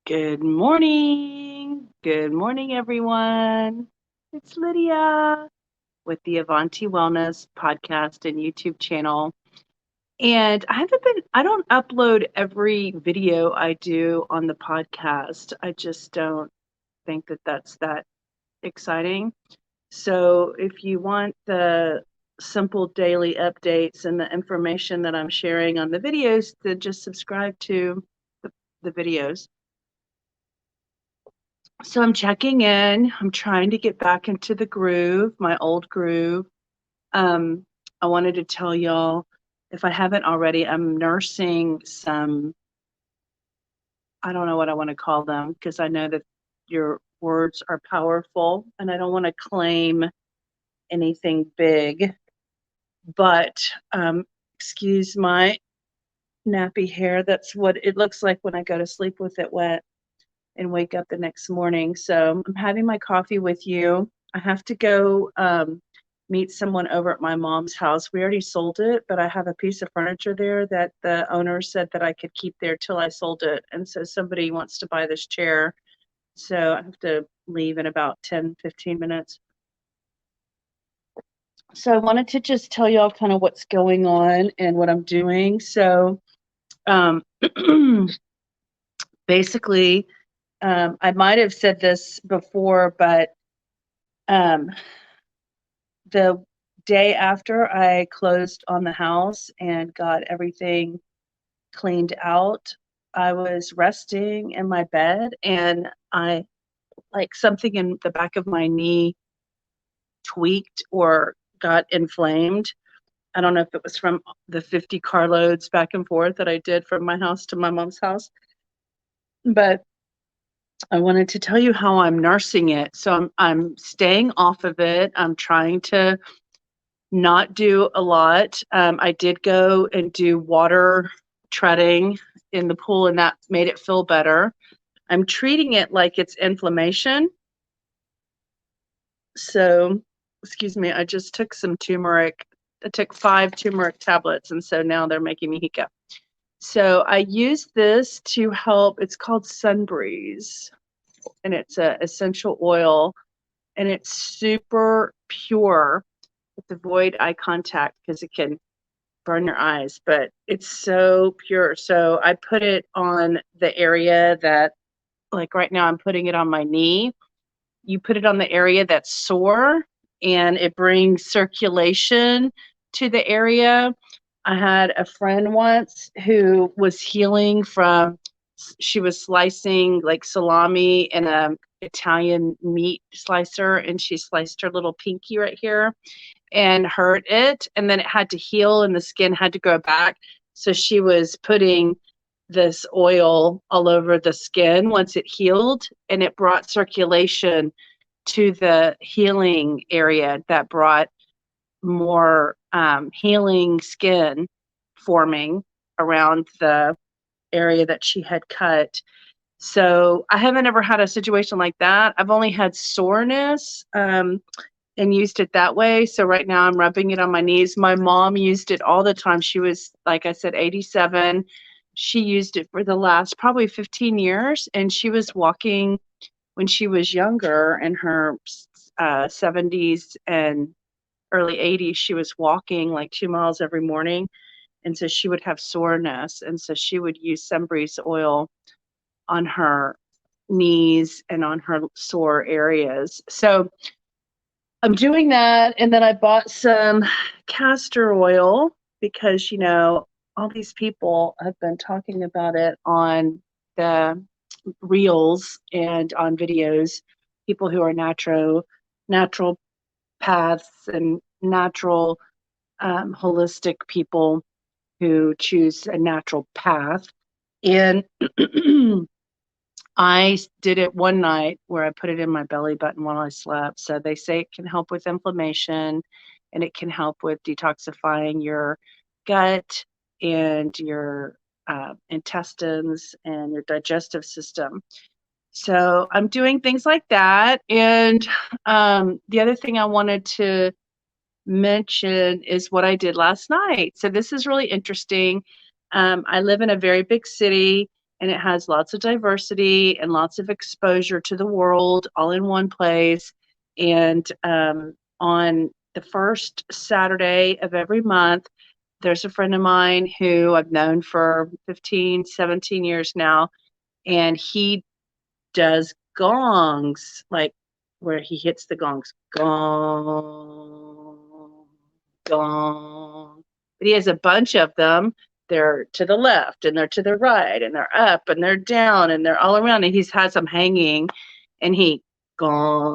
Good morning. Good morning, everyone. It's Lydia with the Avanti Wellness podcast and YouTube channel. And I don't upload every video I do on the podcast. I just don't think that that's that exciting. So if you want the simple daily updates and the information that I'm sharing on the videos, then just subscribe to the videos. So I'm checking in. I'm trying to get back into the groove, my old groove. Um, I wanted to tell y'all, if I haven't already, I'm nursing some, I don't know what I want to call them because I know that your words are powerful and I don't want to claim anything big, but excuse my nappy hair. That's what it looks like when I go to sleep with it wet and wake up the next morning. So I'm having my coffee with you. I have to go meet someone over at my mom's house. We already sold it, but I have a piece of furniture there that the owner said that I could keep there till I sold it. And so somebody wants to buy this chair. So I have to leave in about 10-15 minutes. So I wanted to just tell y'all kind of what's going on and what I'm doing. So um, basically, I might have said this before, but um, the day after I closed on the house and got everything cleaned out, I was resting in my bed and I like something in the back of my knee tweaked or got inflamed. I don't know if it was from the 50 carloads back and forth that I did from my house to my mom's house, but I wanted to tell you how I'm nursing it. So I'm staying off of it. I'm trying to not do a lot. I did go and do water treading in the pool, and that made it feel better. I'm treating it like it's inflammation. So, excuse me, I just took some turmeric. I took 5 turmeric tablets, and so now they're making me hiccup. So I use this to help. It's called Sunbreeze, and it's a essential oil, and it's super pure. Avoid eye contact because it can burn your eyes, but it's so pure. So I put it on the area that, like right now, I'm putting it on my knee. You put it on the area that's sore and it brings circulation to the area. I had a friend once who was healing from, she was slicing like salami in a Italian meat slicer, and she sliced her little pinky right here and hurt it, and then it had to heal and the skin had to go back. So she was putting this oil all over the skin once it healed, and it brought circulation to the healing area that brought more healing skin forming around the area that she had cut. So I haven't ever had a situation like that. I've only had soreness and used it that way. So right now I'm rubbing it on my knees. My mom used it all the time. She was, like I said, 87. She used it for the last probably 15 years, and she was walking when she was younger in her 70s and early 80s. She was walking like 2 miles every morning, and so she would have soreness, and so she would use Sunbreeze oil on her knees and on her sore areas. So I'm doing that, and then I bought some castor oil because, all these people have been talking about it on the reels and on videos, people who are natural paths and natural holistic people who choose a natural path. And I did it one night where I put it in my belly button while I slept. So they say it can help with inflammation and it can help with detoxifying your gut and your intestines and your digestive system. So I'm doing things like that. And the other thing I wanted to mention is what I did last night. So this is really interesting. I live in a very big city. and it has lots of diversity and lots of exposure to the world all in one place. And on the first Saturday of every month, there's a friend of mine who I've known for 15, 17 years now, and he does gongs, like where he hits the gongs, gong, gong. But he has a bunch of them. They're to the left and they're to the right and they're up and they're down and they're all around. And he has them hanging, and he gong,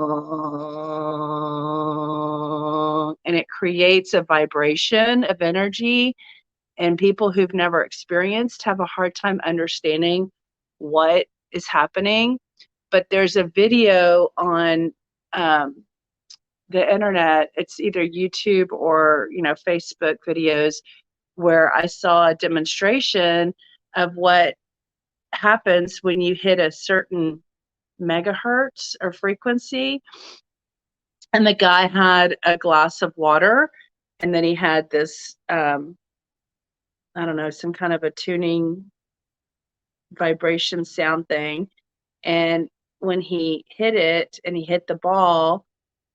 and it creates a vibration of energy. And people who've never experienced have a hard time understanding what is happening. But there's a video on the internet. It's either YouTube or Facebook videos, where I saw a demonstration of what happens when you hit a certain megahertz or frequency. And the guy had a glass of water, and then he had this I don't know, some kind of a tuning vibration sound thing. And when he hit it and he hit the ball,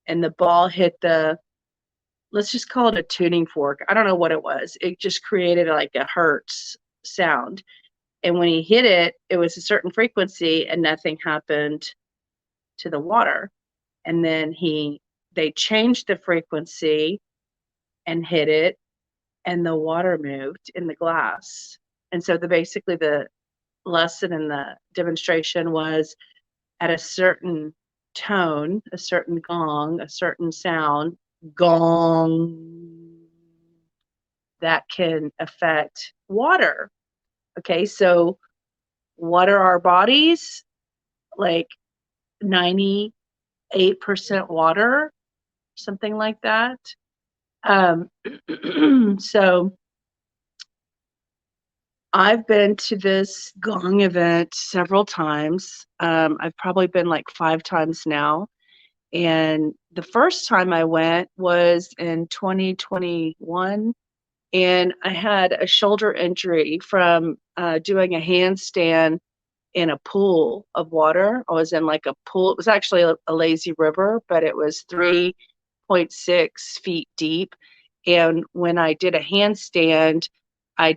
and the ball hit let's just call it a tuning fork. I don't know what it was. It just created like a hertz sound. And when he hit it, it was a certain frequency and nothing happened to the water. And then they changed the frequency and hit it, and the water moved in the glass. And so basically the lesson in the demonstration was, at a certain tone, a certain gong, a certain sound, gong, that can affect water. Okay, so what are our bodies? Like 98% water, something like that. So I've been to this gong event several times. I've probably been like 5 times now. And the first time I went was in 2021, and I had a shoulder injury from doing a handstand in a pool of water. I was in like a pool. It was actually a lazy river, but it was 3.6 feet deep. And when I did a handstand, I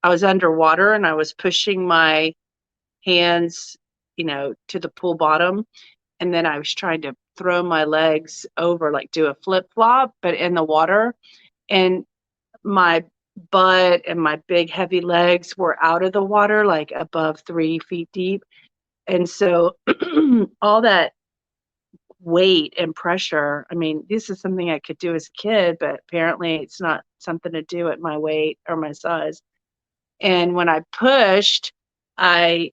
was underwater, and I was pushing my hands, to the pool bottom. And then I was trying to throw my legs over, like do a flip flop, but in the water. And my butt and my big heavy legs were out of the water, like above 3 feet deep. And so all that weight and pressure, I mean, this is something I could do as a kid, but apparently it's not something to do at my weight or my size. And when I pushed, I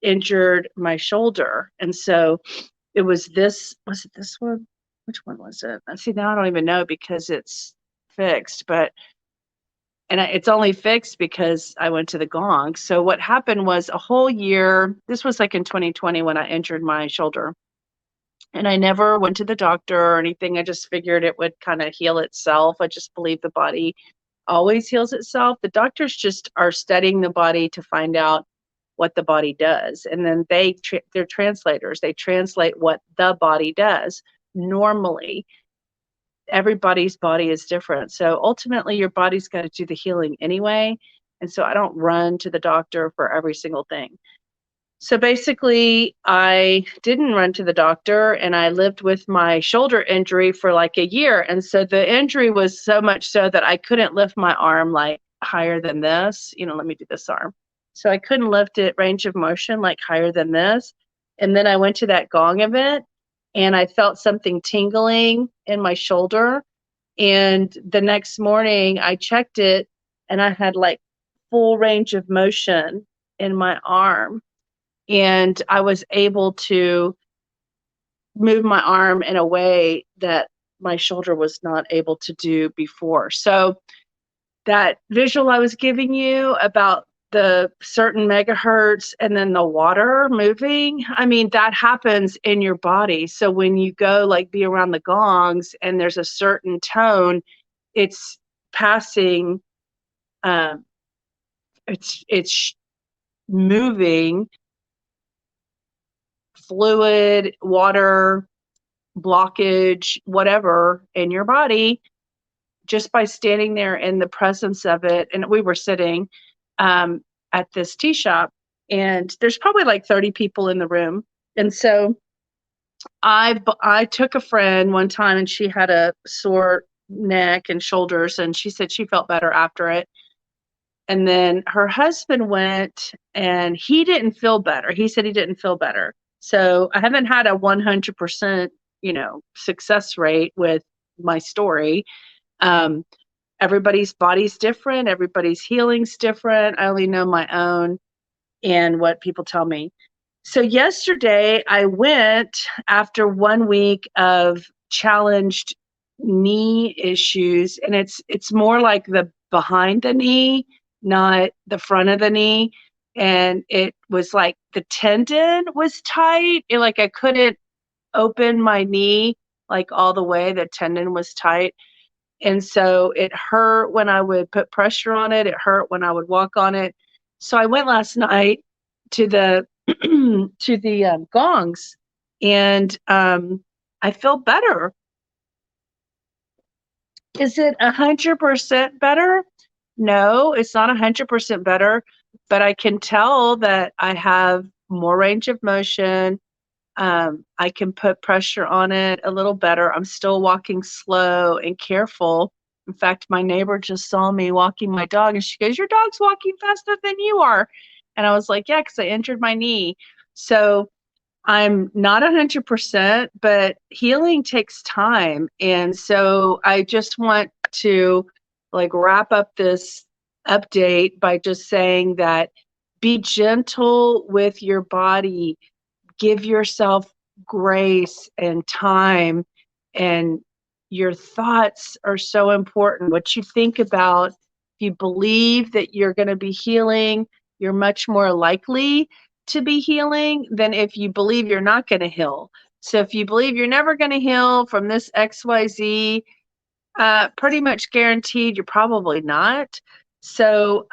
injured my shoulder. And so was it this one? Which one was it? See, now I don't even know because it's fixed, it's only fixed because I went to the gong. So what happened was, a whole year, this was like in 2020 when I injured my shoulder. And I never went to the doctor or anything. I just figured it would kind of heal itself. I just believe the body always heals itself. The doctors just are studying the body to find out what the body does. And then they're translators. They translate what the body does. Normally, everybody's body is different. So ultimately, your body's got to do the healing anyway. And so I don't run to the doctor for every single thing. So basically, I didn't run to the doctor, and I lived with my shoulder injury for like a year. And so the injury was so much so that I couldn't lift my arm like higher than this. Let me do this arm. So I couldn't lift it range of motion like higher than this. And then I went to that gong event, and I felt something tingling in my shoulder. And the next morning I checked it, and I had like full range of motion in my arm. And I was able to move my arm in a way that my shoulder was not able to do before. So that visual I was giving you about the certain megahertz and then the water moving, I mean, that happens in your body. So when you go like be around the gongs and there's a certain tone, it's passing, it's moving fluid, water, blockage, whatever in your body just by standing there in the presence of it. And we were sitting at this tea shop, and there's probably like 30 people in the room. And so I took a friend one time, and she had a sore neck and shoulders, and she said she felt better after it. And then her husband went, and he didn't feel better. He said he didn't feel better. So I haven't had a 100%, success rate with my story. Um, Everybody's body's different. Everybody's healing's different. I only know my own and what people tell me. So yesterday I went after 1 week of challenged knee issues, and it's more like the behind the knee, not the front of the knee. And it was like the tendon was tight. Like I couldn't open my knee like all the way. The tendon was tight. And so it hurt when I would put pressure on it. It hurt when I would walk on it. So I went last night to the to the gongs, and I feel better. Is it 100% better? No, it's not 100% better, but I can tell that I have more range of motion. I can put pressure on it a little better. I'm still walking slow and careful. In fact, my neighbor just saw me walking my dog, and she goes, "Your dog's walking faster than you are." And I was like, "Yeah, because I injured my knee." So I'm not 100%, but healing takes time. And so I just want to like wrap up this update by just saying that be gentle with your body, give yourself grace and time, and your thoughts are so important. What you think about, if you believe that you're going to be healing, you're much more likely to be healing than if you believe you're not going to heal. So if you believe you're never going to heal from this XYZ, pretty much guaranteed you're probably not. So,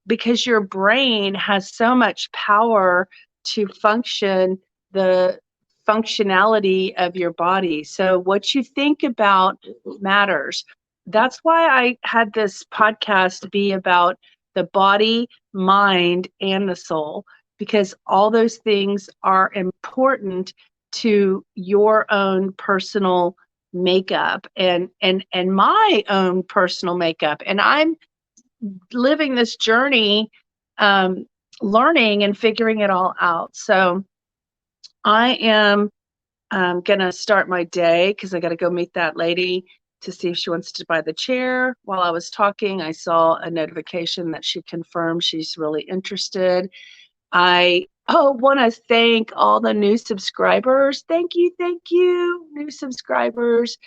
because your brain has so much power to function the functionality of your body. So, what you think about matters. That's why I had this podcast be about the body, mind, and the soul, because all those things are important to your own personal makeup and my own personal makeup. And I'm living this journey, um, learning and figuring it all out. So I am gonna start my day because I got to go meet that lady to see if she wants to buy the chair. While I was talking, I saw a notification that she confirmed she's really interested. I want to thank all the new subscribers. Thank you, new subscribers.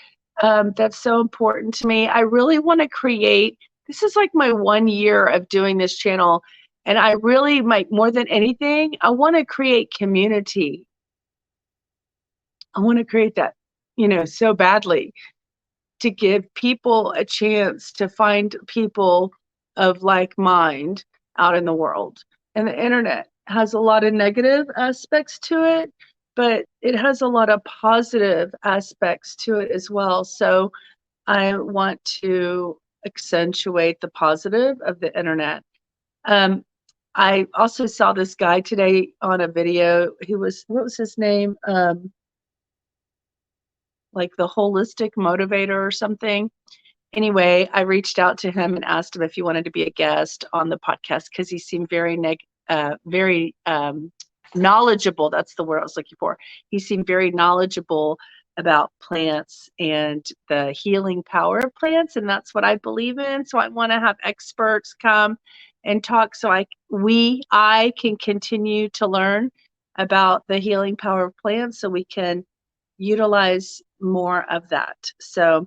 That's so important to me. I really want to create. This is like my 1 year of doing this channel, and I really, like, more than anything, I want to create community. I want to create that, so badly, to give people a chance to find people of like mind out in the world. And the internet has a lot of negative aspects to it, but it has a lot of positive aspects to it as well. So I want to accentuate the positive of the internet. I also saw this guy today on a video. What was his name? Like the holistic motivator or something. Anyway, I reached out to him and asked him if he wanted to be a guest on the podcast because he seemed very knowledgeable. That's the word I was looking for. He seemed very knowledgeable about plants and the healing power of plants, and that's what I believe in. So I want to have experts come and talk so I can continue to learn about the healing power of plants so we can utilize more of that. So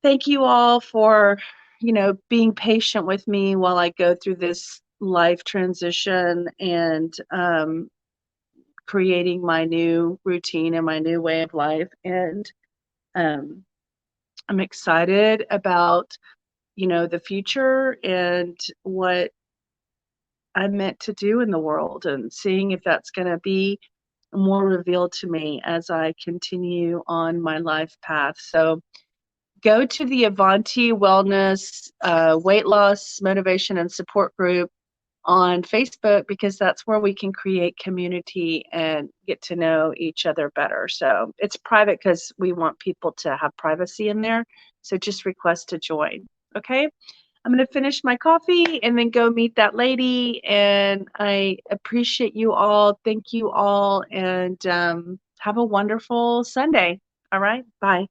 thank you all for, being patient with me while I go through this life transition and creating my new routine and my new way of life. And I'm excited about, the future and what I'm meant to do in the world, and seeing if that's going to be more revealed to me as I continue on my life path. So go to the Avanti Wellness Weight Loss Motivation and Support Group on Facebook, because that's where we can create community and get to know each other better. So it's private because we want people to have privacy in there. So just request to join. Okay. I'm going to finish my coffee and then go meet that lady. And I appreciate you all. Thank you all. And have a wonderful Sunday. All right. Bye.